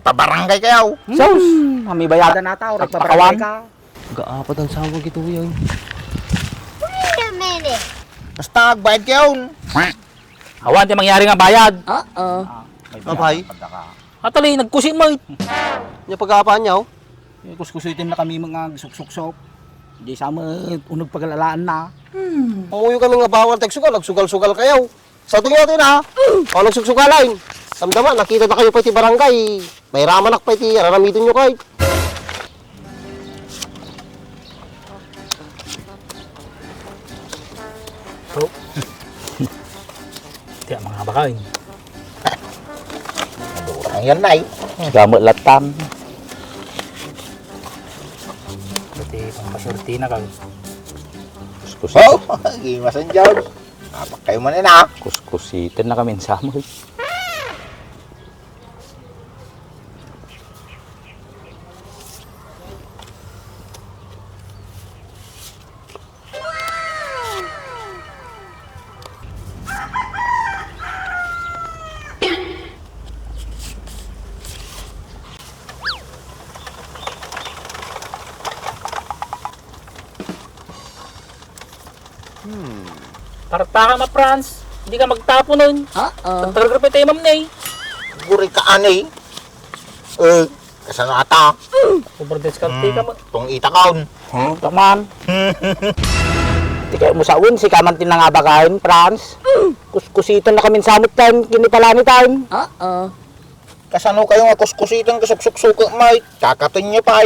pabarangay kayo. Sos, kami bayadan na tao, nagpabarangay ka. Gaapat ang sawag ito yan. Wait a minute. Basta agbayad kayo. Awan, di mangyari nga bayad. Abay, Atali, nagkusin mo. niya pag-aapaan niya, oh. Kuskusitin na kami mga suksok-sok. Di sama unag paglalaan na. Umuyo kami nga bawal tagsugal, nagsugal-sugal kayo. Sa tingin natin ha, o nagsugsugalan. Samdaman, nakita na kayo pa iti barangay. May ramanak pa iti, raramitin nyo kayo. Di mga bakain. Durang yan na Gamot latan. Pati pampasurti na kami. Oh, gimasan dyan. Napak kayo man na. Kuskusitin na kami sa mo. Parta ka ma, Franz. Hindi ka magtapo nun. Tagal-tagal tayo, ma'am, na Guri ka anay. Kasano ata? Sobrang diskarte ka mo. Tong itakaon. Taman. Di kayo mo sa si kamantin na nga bakain, Franz. Kuskusiton na kami samot time, kinipalani time. Kasano kayo nga kuskusitan kasuk-suk-suk may kakaton niya pa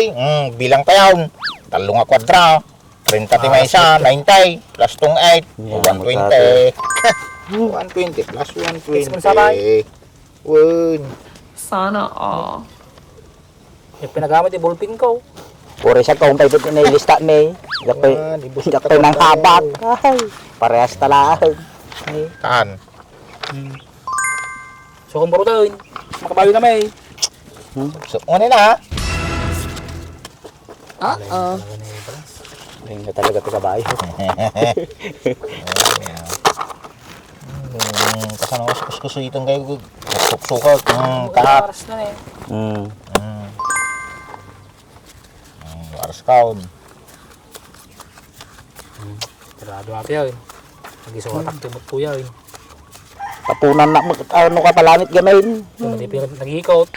bilang tayaw. Talong nga kwadra. 30 may isa, 90 plus tong 8, 120. 120 plus 120. Sana all. Yung pinagamit yung ballpen ko. Puro siya kung tayo na ilista ni. Gapay ng habak. Ay, parehas talaan. Taan. So kung baro daw, makabawi na may. So, ano na? Hindi nga talaga pinabayo. Kasano ko kuskusitan kayo suk-sukat. Kahat. Oras na eh. Aras kaon. Tirado natin yun. Nag-isuwatak timot po yun. Tapunan na ano ka palanit gamin. Hindi nag-iikot.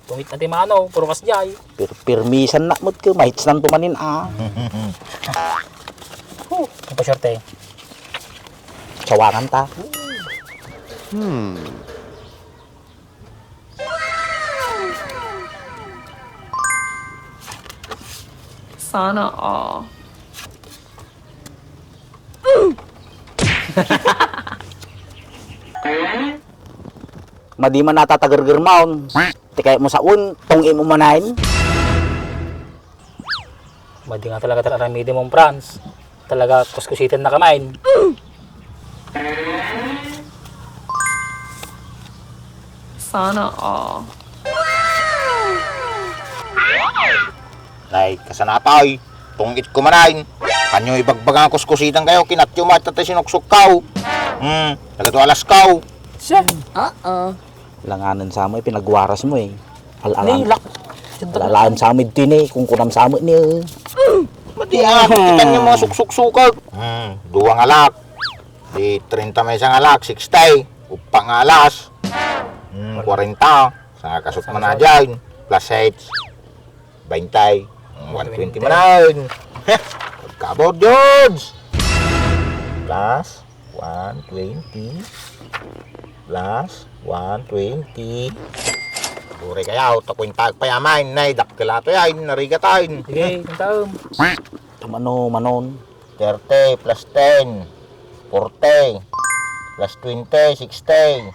Tungit na timano, puro kasjay. Pirmisan na mo't ka, mahits nang tumanin Ang pasyerte. Sawangan ta. Sana all. Madi man natatagargar maon. Tikay mo sa tungin mo manahin. Madi nga talaga taramidi mong Franz. Talaga kuskusitan na kamain. Sana all. Nay, kasanatay. Tungit ko manayin. Kanyo ibagbag ang kuskusitan kayo. Kinatyo mo at tatay sinuksuk kaw. Nagado alas kaw. Siya. Langanan sa mo, pinagwaras mo eh. Nilak. Alalaan sa mo din eh, kung kunam sa mo niya. Mati kita nyo mga suksuk-sukag. Duwang alak. Di 30 may isang alak, 60. Upang alas. 40. Sa kasut man na dyan. Plus 8. 20. 120 man na yun. Pagkabot, George. Plus 120. Plus 120. Bure kaya, takwing tagpayamain. Nay, dakkilato yan, narigatain. Sige, yung taon. Tumano, manon. 30 plus 10, 40 plus 20, 60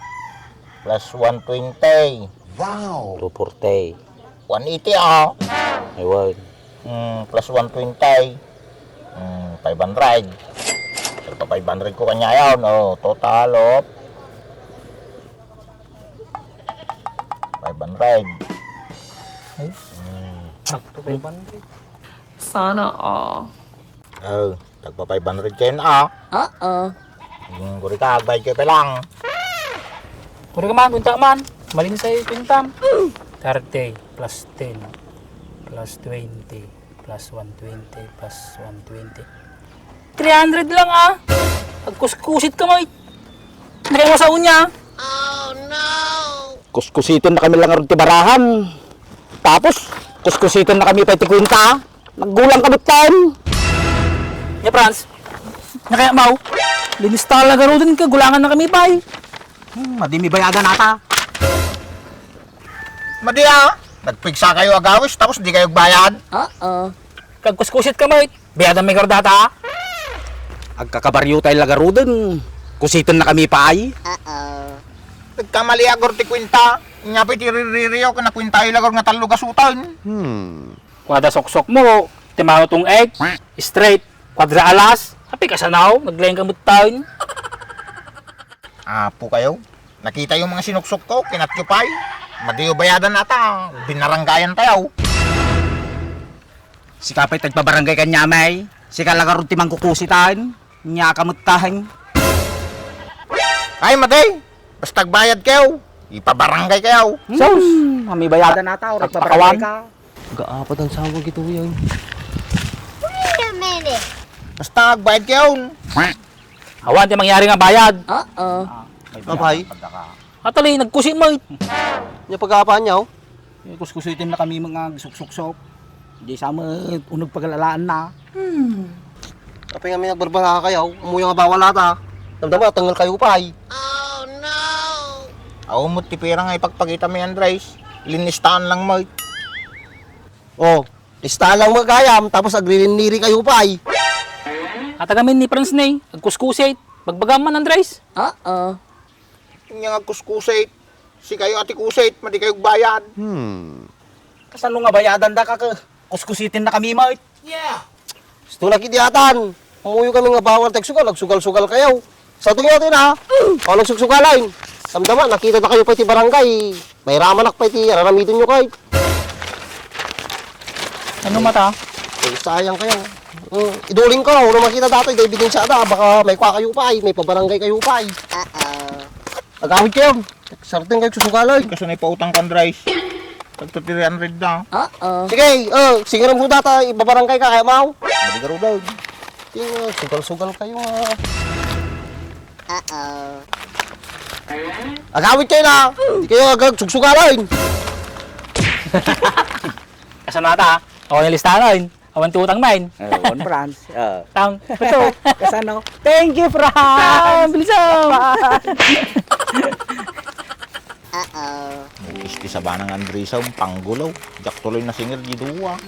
plus 120. Wow! 240. 180 ah. Ayun. Plus 120. 500. Ito 500 ko kanya yun. Oh, total of 500. Sakto 500. Sana all. Oh, tagpa 500 kayo na ah. Guri ka, agbayad kayo pa lang. Kuri ka man, kunta man. Malinis sa'yo, pintam. 30 plus 10 plus 20 plus 120 plus 120. 300 lang ah! Pagkuskusit ka mo eh! Nakaya mo sa unya! Kuskusitin na kami lang ron tibarahan. Tapos, kuskusitin na kami pa itikwinta. Naggulang kami taon. Ya Franz, nakaya mau. Linis talaga ro din ka, gulangan na kami pa eh. Madimi bayadan ata. Madiya, nagpigsa kayo agawis tapos di kayo bayad. Kagkuskusit ka mo eh. Biyadan may kardata. Agkakabaryo tayo lagaro din. Kusitin na kami pa ay. Nagkamali agor ti kwinta. Inya pa tiriririyo ka na kwinta ilagor nga talo gasutan. Kwada soksok mo, timaho tong egg, straight, kwadra alas. Happy ka sa now, naglayang kamot taon. Apo kayo. Nakita yung mga sinuksok ko, kinatyupay. Madiyo bayadan nata, binaranggayan tayo. Si kapay tagpabarangay kanya may. Si kalagaro timang kukusitan. Nya kamutahan. Ay, Maday, basta bayad kayo. Ipabarangay kayo. Sos, kami bayadan ata. Oray pabarangay ka. Gaapat ang sawag ito yan. Wait a minute. Basta bayad kayo. Awan, di mangyari nga bayad. Abay, Atali, nagkusit mo eh. yung pag-aapaan niya, oh. Kuskusitin na kami mga suksok-sok. Di sama unog paglalaan na. Kapag nga may nagbarbara kayo, umuwi nga bawal ata. Damdama, tanggal kayo pa ay. Ako mo tipira nga ipagpagita mo yan, Andres. Linistaan lang mo. Oh, listahan lang magkayam, tapos agririniri kayo pa ay. At agamin ni Franz Ney, nagkuskusit. Bagbagaman, Andres. Yung nga kuskusit. Si kayo ati kusit, madi kayo bayad. Kasano nga bayadan da ka kuskusitin na kami mait. Gusto na kidiatan. Umuwi kami nga bawal teksugal, nagsugal-sugal kayo. Sa ito natin ha, o nagsugsugalain. Samdama, nakita na kayo pa iti barangay. May ramanak pa iti, araramitin nyo kayo. Ano mata? Eh, sayang kayo. Iduling ko, kung makita dati, may ebidensya ata, baka may kwa kayo pa ay, may pabarangay kayo pa ay. Agawid kayo. Sarting kayo susugalay. Kasi na ipautang ka, Andres. Tagto 300 na. Sige, sige rin mo data, ibabarangay ka, kaya mau. Madi ka ro daw. Tingnan, sugal-sugal kayo ha. Agawid kayo na. Hindi kayo agad sugsugalain. Kasano ata? Ako yung listahan. Awan tutang main. One Franz. Tang, betul. Kasano? Thank you, Franz. Bilisam. Isti sa banang Andres ang panggulaw. Jak tuloy na singir di duwa.